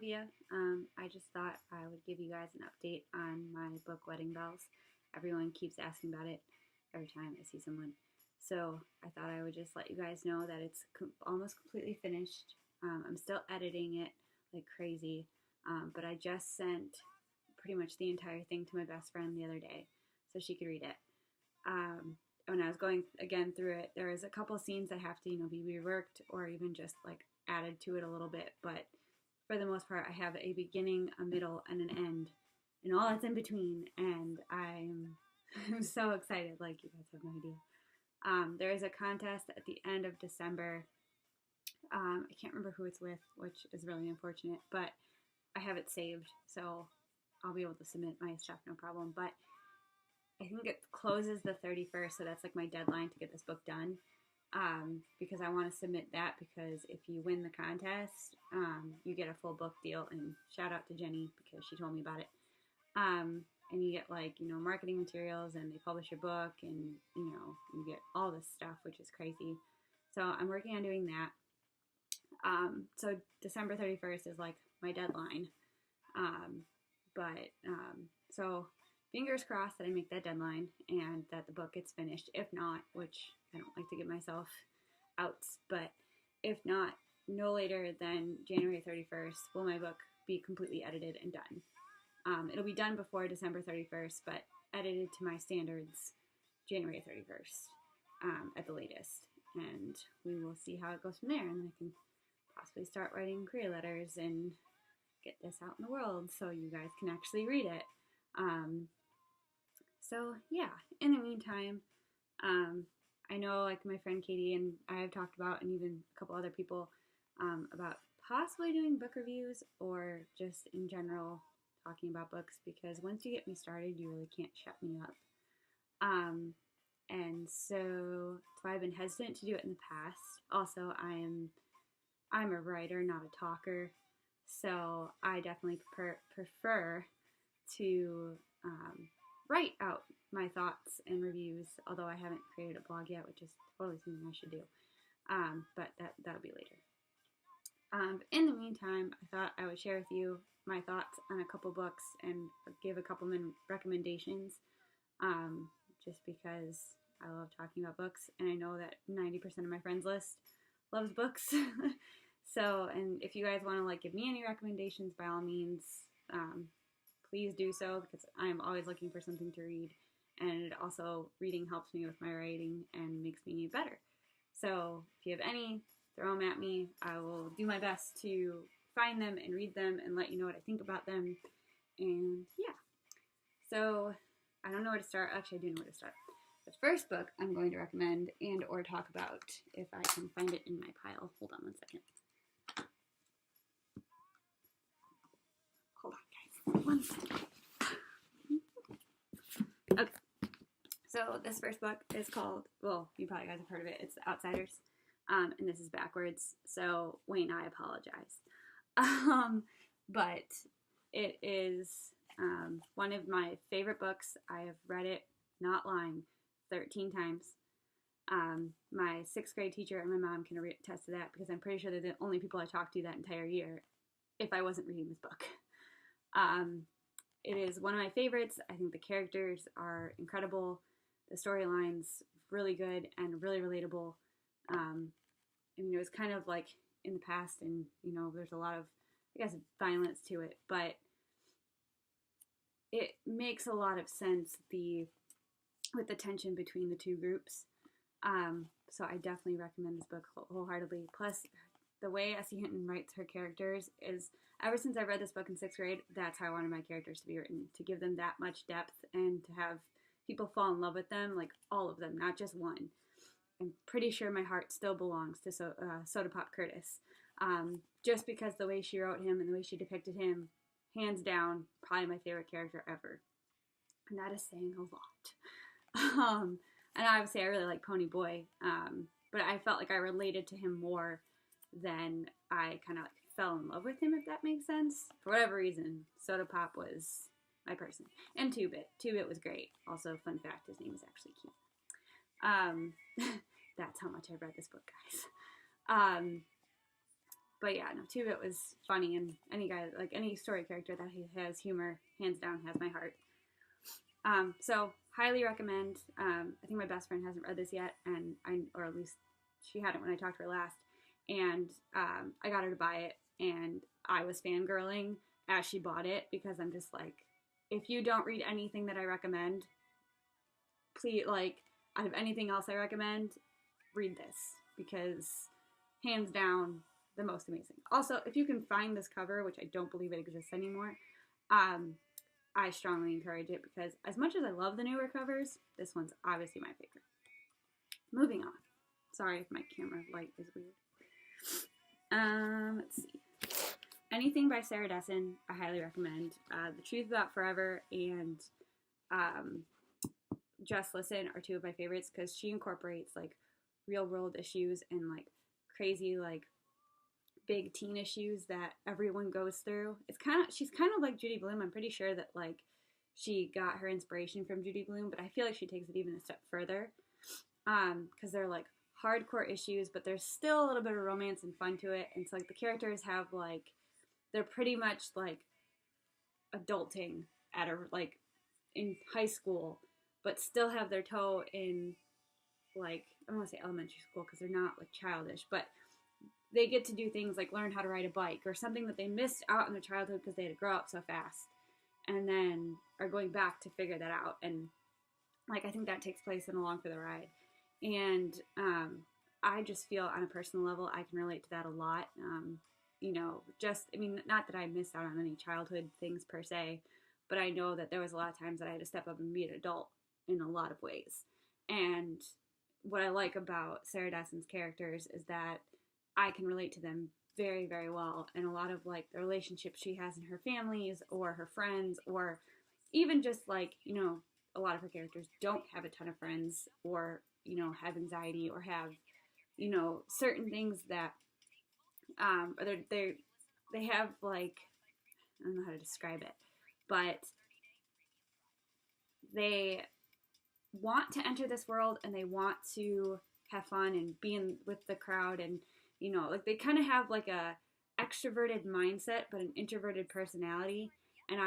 Olivia. I just thought I would give you guys an update on my book Wedding Bells. Everyone keeps asking about it every time I see someone. So I thought I would just let you guys know that it's almost completely finished. I'm still editing it like crazy, but I just sent pretty much the entire thing to my best friend the other day so she could read it. When I was going again through it, there was a couple scenes that have to, be reworked or even just like added to it a little bit. But for the most part, I have a beginning, a middle, and an end, and all that's in between. And I'm so excited. Like, you guys have no idea. There is a contest at the end of December. I can't remember who it's with, which is really unfortunate, but I have it saved, so I'll be able to submit my stuff no problem. But I think it closes the 31st, so that's like my deadline to get this book done. Because I want to submit that, because if you win the contest, you get a full book deal, and shout out to Jenny because she told me about it. And you get marketing materials, and they publish your book, and you get all this stuff, which is crazy. So I'm working on doing that. So December 31st is like my deadline. So fingers crossed that I make that deadline and that the book gets finished. If not, which I don't like to give myself outs, but if not, no later than January 31st will my book be completely edited and done. It'll be done before December 31st, but edited to my standards January 31st at the latest. And we will see how it goes from there, and then I can possibly start writing career letters and get this out in the world so you guys can actually read it. So yeah, in the meantime, I know like my friend Katie and I have talked about, and even a couple other people, about possibly doing book reviews or just in general talking about books, because once you get me started, you really can't shut me up. And so I've been hesitant to do it in the past. Also, I'm a writer, not a talker, so I definitely prefer to write out my thoughts and reviews, although I haven't created a blog yet, which is totally something I should do. But that'll be later. In the meantime, I thought I would share with you my thoughts on a couple books and give a couple recommendations, just because I love talking about books, and I know that 90% of my friends list loves books. So, and if you guys want to give me any recommendations, by all means, please do so, because I'm always looking for something to read, and also reading helps me with my writing and makes me better. So if you have any, throw them at me. I will do my best to find them and read them and let you know what I think about them. And yeah, so I don't know where to start. Actually, I do know where to start. The first book I'm going to recommend and or talk about, if I can find it in my pile. Hold on one second. Hold on, guys. 1 second. Okay. So this first book is called, well, you probably guys have heard of it. It's The Outsiders. And this is backwards. So Wayne, I apologize. But it is one of my favorite books. I have read it, not lying, 13 times. My 6th grade teacher and my mom can attest to that, because I'm pretty sure they're the only people I talked to that entire year if I wasn't reading this book. It is one of my favorites. I think the characters are incredible. The storyline's really good and really relatable. It's kind of like in the past, and there's a lot of, I guess, violence to it, but it makes a lot of sense with the tension between the two groups. So I definitely recommend this book wholeheartedly. Plus, the way Essie Hinton writes her characters is, ever since I read this book in 6th grade, that's how I wanted my characters to be written, to give them that much depth and to have people fall in love with them, like all of them, not just one. I'm pretty sure my heart still belongs to Soda Pop Curtis, just because the way she wrote him and the way she depicted him, hands down, probably my favorite character ever. And that is saying a lot. And obviously I really like Pony Boy, but I felt like I related to him more than I kind of fell in love with him, if that makes sense. For whatever reason, Soda Pop was my person. And Two Bit. Two Bit was great. Also, fun fact, his name is actually cute. That's how much I read this book, guys. But yeah, no, Two Bit was funny, and any guy, like any story character that has humor, hands down, has my heart. So highly recommend. I think my best friend hasn't read this yet, and or at least she hadn't when I talked to her last, and I got her to buy it, and I was fangirling as she bought it because I'm just like, if you don't read anything that I recommend, please, like, out of anything else I recommend, read this because hands down the most amazing. Also, if you can find this cover, which I don't believe it exists anymore, I strongly encourage it because as much as I love the newer covers, this one's obviously my favorite. Moving on. Sorry if my camera light is weird. Let's see. Anything by Sarah Dessen, I highly recommend. The Truth About Forever and Just Listen are two of my favorites because she incorporates like real world issues and like crazy like big teen issues that everyone goes through. She's kind of like Judy Blume. I'm pretty sure that like she got her inspiration from Judy Blume, but I feel like she takes it even a step further because they're like hardcore issues, but there's still a little bit of romance and fun to it. And so like the characters have like, they're pretty much like adulting at a like in high school, but still have their toe in like, I don't want to say elementary school because they're not like childish, but they get to do things like learn how to ride a bike or something that they missed out in their childhood because they had to grow up so fast, and then are going back to figure that out. And like I think that takes place in Along for the Ride, and I just feel on a personal level I can relate to that a lot. You know, just I mean, not that I missed out on any childhood things per se, but I know that there was a lot of times that I had to step up and be an adult in a lot of ways. And what I like about Sarah Dessen's characters is that I can relate to them very, very well. And a lot of like the relationships she has in her families or her friends, or even just like, you know, a lot of her characters don't have a ton of friends or, you know, have anxiety or have, you know, certain things that, or they have like, I don't know how to describe it, but they want to enter this world and they want to have fun and be in with the crowd, and you know, like they kind of have like a extroverted mindset but an introverted personality, and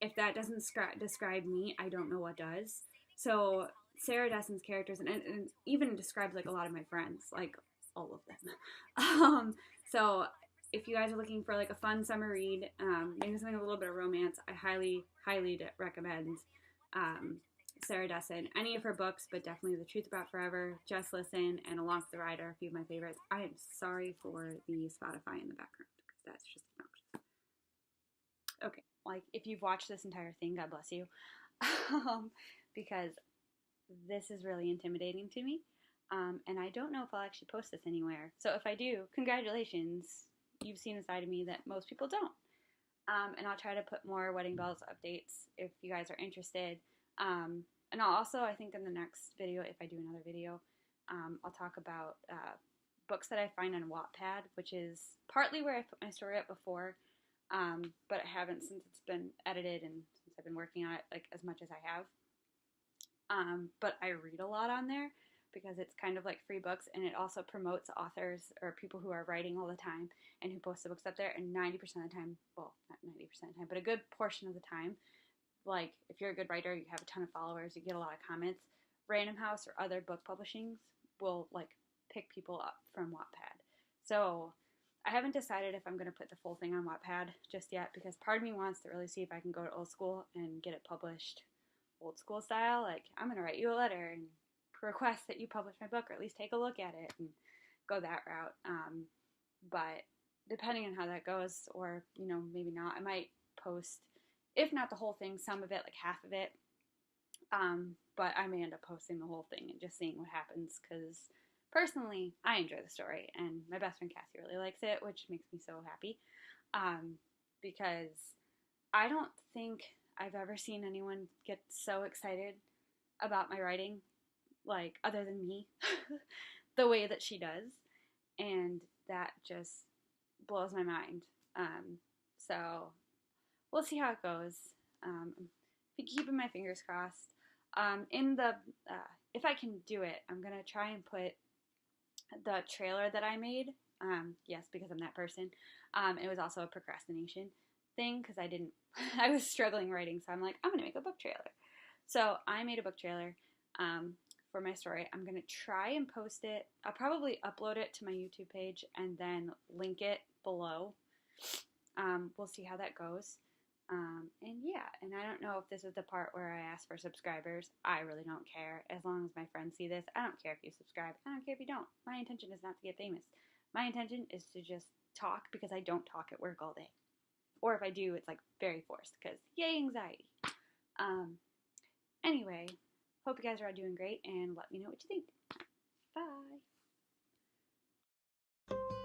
if that doesn't describe me, I don't know what does. So Sarah Dessen's characters and even describes like a lot of my friends, like all of them. So if you guys are looking for like a fun summer read, maybe something a little bit of romance, I highly recommend Sarah Dessen, any of her books, but definitely The Truth About Forever, Just Listen, and Along for the Ride are a few of my favorites. I am sorry for the Spotify in the background because that's just obnoxious. Okay, like if you've watched this entire thing, God bless you, because this is really intimidating to me, and I don't know if I'll actually post this anywhere. So if I do, congratulations, you've seen a side of me that most people don't. And I'll try to put more Wedding Bells updates if you guys are interested. And I'll also, I think in the next video, if I do another video, I'll talk about books that I find on Wattpad, which is partly where I put my story up before, but I haven't since it's been edited and since I've been working on it like as much as I have. But I read a lot on there because it's kind of like free books, and it also promotes authors or people who are writing all the time and who post the books up there. And 90% of the time, well, not 90% of the time, but a good portion of the time, like if you're a good writer, you have a ton of followers, you get a lot of comments, Random House or other book publishings will like pick people up from Wattpad. So I haven't decided if I'm going to put the full thing on Wattpad just yet, because part of me wants to really see if I can go to old school and get it published old school style. Like, I'm going to write you a letter and request that you publish my book, or at least take a look at it and go that route. But depending on how that goes, or, you know, maybe not, I might post, if not the whole thing, some of it, like half of it. But I may end up posting the whole thing and just seeing what happens, because personally, I enjoy the story, and my best friend Cassie really likes it, which makes me so happy. Because I don't think I've ever seen anyone get so excited about my writing, like, other than me, the way that she does. And that just blows my mind. So we'll see how it goes. Keeping my fingers crossed. If I can do it, I'm going to try and put the trailer that I made, yes, because I'm that person, it was also a procrastination thing because I was struggling writing, so I'm like, I'm gonna make a book trailer. So I made a book trailer for my story. I'm gonna try and post it. I'll probably upload it to my YouTube page and then link it below. We'll see how that goes. And yeah, and I don't know if this is the part where I ask for subscribers. I really don't care. As long as my friends see this, I don't care if you subscribe. I don't care if you don't. My intention is not to get famous. My intention is to just talk because I don't talk at work all day. Or if I do, it's like very forced because yay, anxiety. Anyway, hope you guys are all doing great and let me know what you think. Bye.